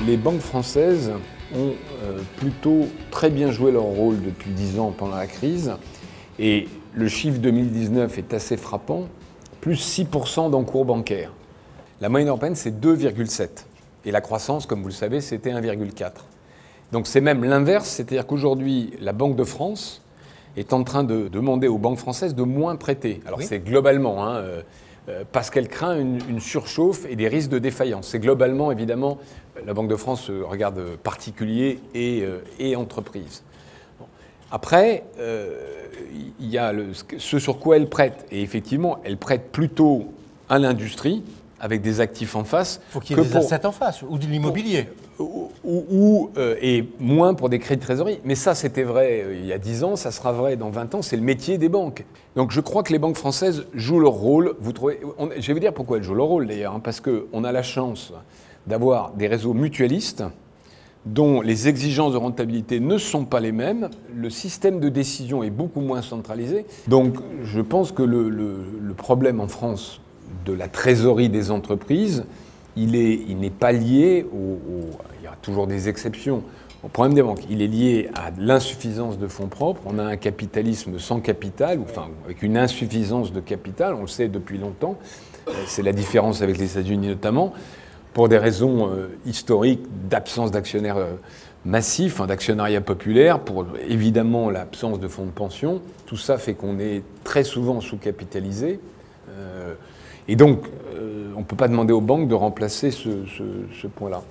les banques françaises ont plutôt très bien joué leur rôle depuis 10 ans pendant la crise. Et le chiffre 2019 est assez frappant, plus 6% d'encours bancaires. La moyenne européenne, c'est 2,7. Et la croissance, comme vous le savez, c'était 1,4. Donc c'est même l'inverse, c'est-à-dire qu'aujourd'hui, la Banque de France est en train de demander aux banques françaises de moins prêter. Alors oui, c'est globalement, parce qu'elle craint une surchauffe et des risques de défaillance. C'est globalement, évidemment, la Banque de France regarde particuliers et entreprises. Bon. Après, il y a ce sur quoi elle prête. Et effectivement, elle prête plutôt à l'industrie, avec des actifs en face. Il faut qu'il y ait des assets en face, ou de l'immobilier. Et moins pour des crédits de trésorerie. Mais ça, c'était vrai il y a 10 ans, ça sera vrai dans 20 ans, c'est le métier des banques. Donc je crois que les banques françaises jouent leur rôle. Je vais vous dire pourquoi elles jouent leur rôle d'ailleurs, parce qu'on a la chance d'avoir des réseaux mutualistes dont les exigences de rentabilité ne sont pas les mêmes. Le système de décision est beaucoup moins centralisé. Donc je pense que le problème en France de la trésorerie des entreprises, il n'est pas lié il y a toujours des exceptions au problème des banques. Il est lié à l'insuffisance de fonds propres. On a un capitalisme sans capital, enfin avec une insuffisance de capital, on le sait depuis longtemps. C'est la différence avec les États-Unis notamment, pour des raisons historiques d'absence d'actionnaires massifs, d'actionnariat populaire, pour évidemment l'absence de fonds de pension. Tout ça fait qu'on est très souvent sous-capitalisé. Et donc, on ne peut pas demander aux banques de remplacer ce point-là.